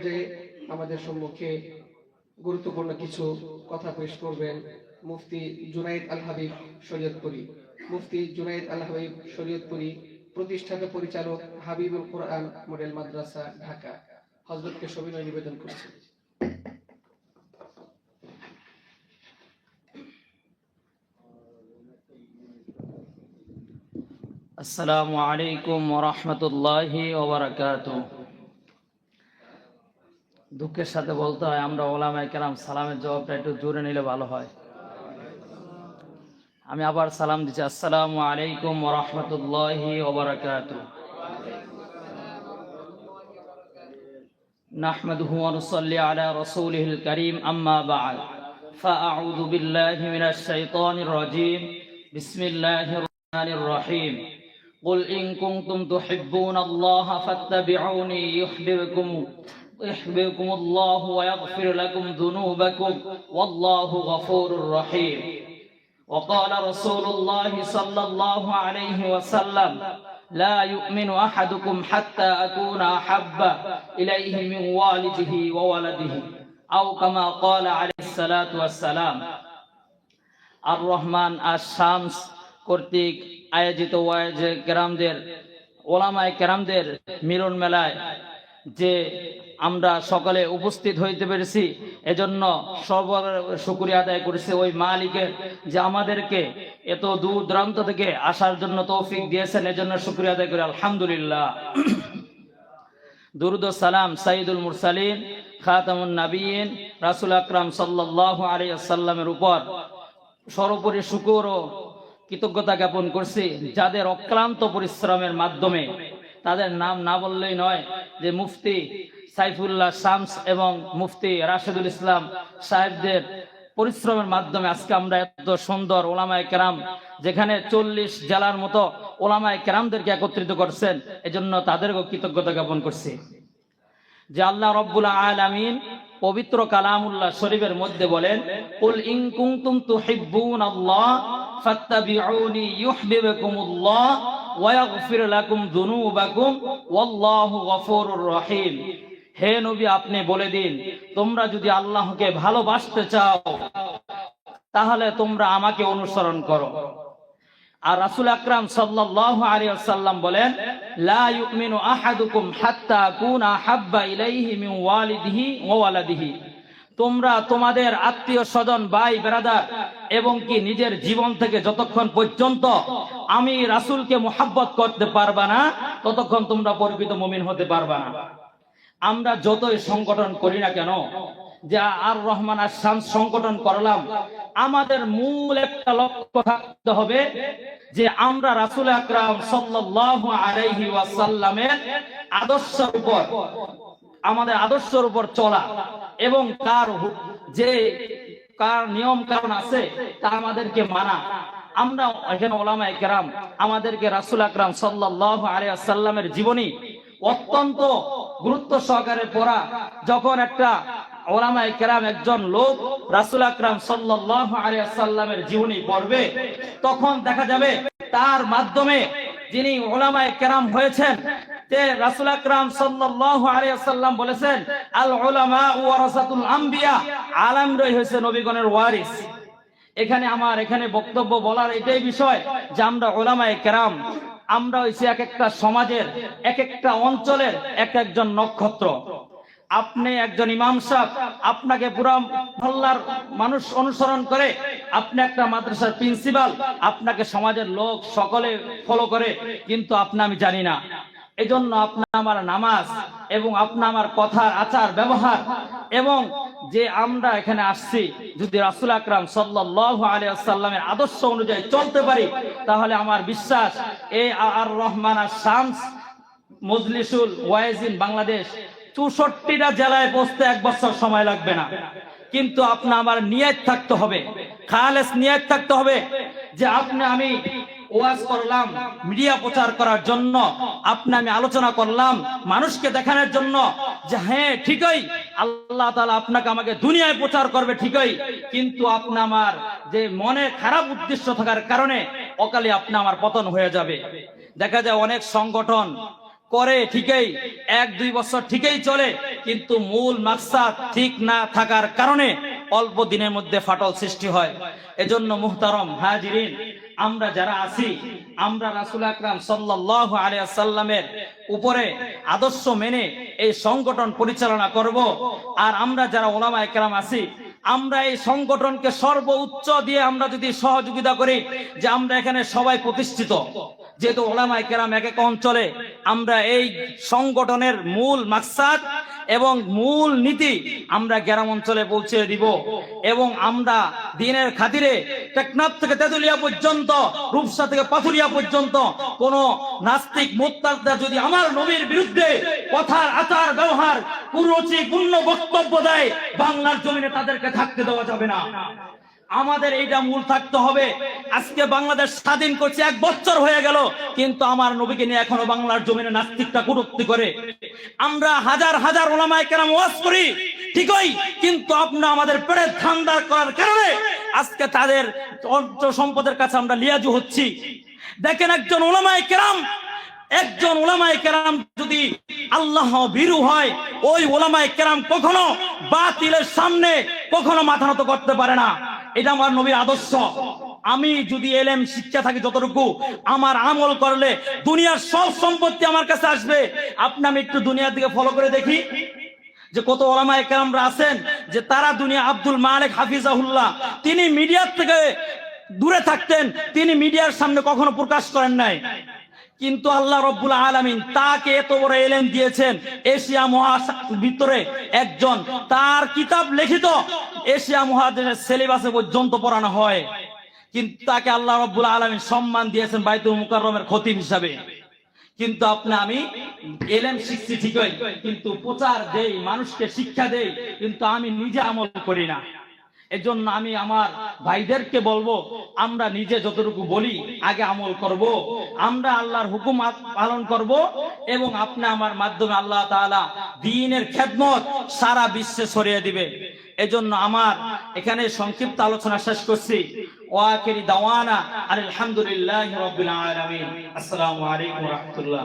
পর্যায়ে আমাদের সম্মুখে গুরুত্বপূর্ণ কিছু কথা পেশ করবেন মুফতি জুনাইদ আল হাবিব শরীয়তপুরী। মুফতি জুনাইদ আল হাবিব শরীয়তপুরী, প্রতিষ্ঠাতা পরিচালক হাবিবুল কোরআন মডেল মাদ্রাসা, ঢাকা। হযরতকে সবিনয় নিবেদন করছি। আসসালামু আলাইকুম ওয়া রাহমাতুল্লাহি ওয়া বারাকাতুহু। দুঃখের সাথে বলতে হয়, আমরা ওলামায়ে কেরাম সালামের জবাবটা একটু জোরে নিলে ভালো হয়। আমি আবার সালাম দিচ্ছি, আসসালামু আলাইকুম ওয়া রাহমাতুল্লাহি ওয়া বারাকাতুহু। নাহমাদুহু ওয়া নুসাল্লি আলা রাসূলিহিল কারীম, আম্মা বা'দ। ফাআউযু বিল্লাহি মিনাশ শাইতানির রাজীম। বিসমিল্লাহির রাহমানির রহিম। قل إن كنتم تحبون الله فاتبعوني يحببكم الله ويغفر لكم ذنوبكم والله غفور رحيم. وقال رسول الله صلى الله عليه وسلم لا يؤمن أحدكم حتى أكون أحب إليه من والده وولده أو كما قال عليه الصلاة والسلام. الرحمن الشمس কর্তৃক আয়োজিত ওয়াইজে কেরামদের, ওলামায়ে কেরামদের মিলন মেলায় যে আমরা সকলে উপস্থিত হইতে পেরেছি, এজন্য সবার শুকরিয়া আদায় করেছি ওই মালিকের, যে আমাদেরকে এত দূর দূরান্ত থেকে আসার জন্য তৌফিক দিয়েছেন, এজন্য শুকরিয়া আদায় করি আলহামদুলিল্লাহ। দুরুদ ও সালাম সাইয়্যিদুল মুরসালিন খাতামুন নবিয়্যিন রাসূল আকরাম সাল্লাল্লাহু আলাইহি ওয়াসাল্লামের উপর সর্বোপরি শুকর ও কৃতজ্ঞতা জ্ঞাপন করছি, যাদের অক্লান্ত পরিশ্রমের মাধ্যমে, তাদের নাম না বললেই নয়, যে মুফতি সাইফুল্লাহ শামস এবং মুফতি রাশেদুল ইসলাম সাহেবদের পরিশ্রমের মাধ্যমে আজকে আমরা এত সুন্দর ওলামায়ে কেরাম, যেখানে 40 জেলার মতো ওলামায়ে কেরামদেরকে একত্রিত করছেন, এজন্য তাদেরকেও কৃতজ্ঞতা জ্ঞাপন করছি। যে আল্লাহ রাব্বুল আলামিন পবিত্র কালামুল্লাহ শরীফের মধ্যে বলেন, কুল ইন কুনতুম তুহিব্বুনাল্লাহ ফাত্তাবিউনি ইউহিব্বুকুমুল্লাহ ওয়া ইয়াগফির লাকুম যুনুবাকুম ওয়াল্লাহু গফুরুর রহিম। হে নবী, আপনি বলে দিন, তোমরা যদি আল্লাহকে ভালোবাসতে চাও তাহলে তোমরা আমাকে অনুসরণ করো। আর রাসূল আকরাম সাল্লাল্লাহু আলাইহি ওয়াসাল্লাম বলেন, লা ইউমিনু আহাদুকুম হাত্তা কুনা হাব্বা ইলাইহি মিন ওয়ালিদিহি ওয়া ওয়ালাদিহি। তোমরা তোমাদের আত্মীয় স্বজন, ভাই বেরাদার এবং কি নিজের জীবন থেকে যতক্ষণ পর্যন্ত আমি রাসূলকে মুহাব্বত করতে পারবা না, ততক্ষণ তোমরা প্রকৃত মুমিন হতে পারবা না। আমরা যতই সংগঠন করি না কেন, যে আর রহমান আর শামস সংগঠন করলাম, আমাদের মূল একটা লক্ষ্য থাকতে হবে যে আমরা রাসূল আকরাম সাল্লাল্লাহু আলাইহি ওয়াসাল্লামের আদর্শের উপর, আমাদের আদর্শের উপর চলা এবং কার নিয়ম কারণ আছে তা আমাদেরকে মানা। আমরা এখানে ওলামায়ে কেরাম আমাদেরকে রাসূল আকরাম সাল্লাল্লাহু আলাইহি ওয়াসাল্লামের জীবনী অত্যন্ত গুরুত্ব সহকারে পড়া। যখন একটা ওলামায়ে কেরাম, একজন লোক রাসূল আকরাম সাল্লাল্লাহু আলাইহি ওয়াসাল্লামের জীবনী পড়বে, তখন দেখা যাবে তার মাধ্যমে যিনি ওলামায়ে কেরাম হয়েছেন, যে রাসূল আকরাম সাল্লাল্লাহু আলাইহি ওয়াসাল্লাম বলেছেন, আল উলামা ওয়ারাসাতুল আম্বিয়া, আলেমরাই হয়েছে নবীগণের ওয়ারিস। এখানে বক্তব্য বলার এটাই বিষয় যে আমরা ওলামায়ে কেরাম, আমরা হইছি এক একটা সমাজের, এক একটা অঞ্চলের এক একজন নক্ষত্র। আপনি একজন ইমাম সাহেব, আপনাকে পুরো মহল্লার মানুষ অনুসরণ করে, আপনি একটা মাদ্রাসার প্রিন্সিপাল, আপনাকে সমাজের লোক সকলে ফলো করে, কিন্তু আমি জানি না। এজন্য আপনার আমার নামাজ এবং আপনার আমার কথার আচার ব্যবহার এবং যে আমরা এখানে আসছি, যদি রাসূল আকরাম সাল্লাল্লাহু আলাইহি ওয়াসাল্লামের আদর্শ অনুযায়ী চলতে পারি, তাহলে আমার বিশ্বাস এই আর রহমান আর শামস মজলিসুল ওয়াইজিন বাংলাদেশ 64টা জেলায় পৌঁছতে 1 বছর সময় লাগবে না। কিন্তু আপনার আমার নিয়ত থাকতে হবে, খালেস নিয়ত থাকতে হবে যে আমি ওয়াজ করলাম মিডিয়া প্রচার করার জন্য, আমি আলোচনা করলাম মানুষকে দেখানোর জন্য যে হ্যাঁ ঠিকই আল্লাহ তাআলা আপনাকে আমাকে দুনিয়ায় প্রচার করবে ঠিকই, কিন্তু আমার যে মনে খারাপ উদ্দেশ্য থাকার কারণে অকালে আমার পতন হয়ে যাবে। দেখা যায় অনেক সংগঠন করে ঠিকই, 1-2 বছর ঠিকই চলে, কিন্তু মূল মাকসাদ ঠিক না থাকার কারণে অল্প দিনের মধ্যে ফাটল সৃষ্টি হয়। এজন্য মুহতারম হাজিরিন, আমরা যারা আছি, আমরা রাসূল আকরাম সাল্লাল্লাহু আলাইহি ওয়াসাল্লামের উপরে আদর্শ মেনে এই সংগঠন পরিচালনা করব। আর আমরা যারা উলামায়ে কেরাম আছি, আমরা এই সংগঠনকে সর্বোচ্চ দিয়ে আমরা যদি সহযোগিতা করি, যে আমরা এখানে সবাই প্রতিষ্ঠিত, যেহেতু উলামায়ে কেরাম এক এক অঞ্চলে, আমরা এই সংগঠনের মূল মাকসাদ এবং মূল নীতি আমরা গ্রাম অঞ্চলে পৌঁছে দিব। এবং আমরা দিনের খাতিরে টেকনাফ থেকে তেতুলিয়া পর্যন্ত, রূপসা থেকে পাথুরিয়া পর্যন্ত কোন নাস্তিক মুরতাদরা যদি আমার নবীর বিরুদ্ধে কথার আচার ব্যবহার কুরুচিপূর্ণ বক্তব্য দেয়, বাংলার জমিনে তাদেরকে থাকতে দেওয়া যাবে না। আমাদের এইটা মূল থাকতে হবে। আজকে বাংলাদেশ স্বাধীন করছে 1 বছর হয়ে গেল, কিন্তু আমার নবীকে নিয়ে এখনো বাংলার জমিনে নাস্তিকটা কটূক্তি করে। আমরা হাজার হাজার উলামায়ে কেরাম ওয়াজ করি ঠিকই, কিন্তু আপনি আমাদের পেটের ঠান্ডা করার কারণে আজকে তাদের অর্থ সম্পদের কাছে আমরা লিয়াজু হচ্ছি। দেখেন, একজন উলামায়ে কেরাম যদি আল্লাহ ভীরু হয়, ওই উলামায়ে কেরাম কখনো বাতিলের সামনে কখনো মাথা নত করতে পারে না। এটা আমার নবীর আদর্শ। আমি যদি এলেম শিক্ষা থাকি যতটুকু, আমার আমল করলে দুনিয়ার সব সম্পত্তি আমার কাছে আসবে। আমি একটু দুনিয়ার দিকে ফলো করে দেখি যে কত উলামায়ে কেরামরা আছেন যে তারা দুনিয়া, আব্দুল মালিক হাফিজাহুল্লাহ, তিনি মিডিয়ার থেকে দূরে থাকতেন, তিনি মিডিয়ার সামনে কখনো প্রকাশ করেন নাই, কিন্তু আল্লাহ রব্বুল আলামিন তাকে এত বড় এলেম দিয়েছেন। এশিয়া মহাদেশের ভিতরে একজন, তার কিতাব লিখিত এশিয়া মহাদেশের সিলেবাসে পর্যন্ত পড়ানো হয়, কিন্তু তাকে আল্লাহ রব্বুল আলামিন সম্মান দিয়েছেন বাইতুল মুকাররমের খতিব হিসাবে। কিন্তু আমি এলেম শিখছি ঠিকই, কিন্তু প্রচার দেই, মানুষকে শিক্ষা দেই, কিন্তু আমি নিজে আমল করি না। এজন্য আমি আমার ভাইদেরকে বলবো, আমরা নিজে যতটুকু বলি আগে আমল করব, আমরা আল্লাহর হুকুম পালন করব, এবং আমার মাধ্যমে আল্লাহ তাআলা দ্বীনের খেদমত সারা বিশ্বে ছড়িয়ে দিবে। এজন্য আমার এখানে সংক্ষিপ্ত আলোচনা শেষ করছি। ওয়া আখিরি দাওয়ানা আলহামদুলিল্লাহি রাব্বিল আলামিন। আসসালামু আলাইকুম ওয়া রাহমাতুল্লাহ।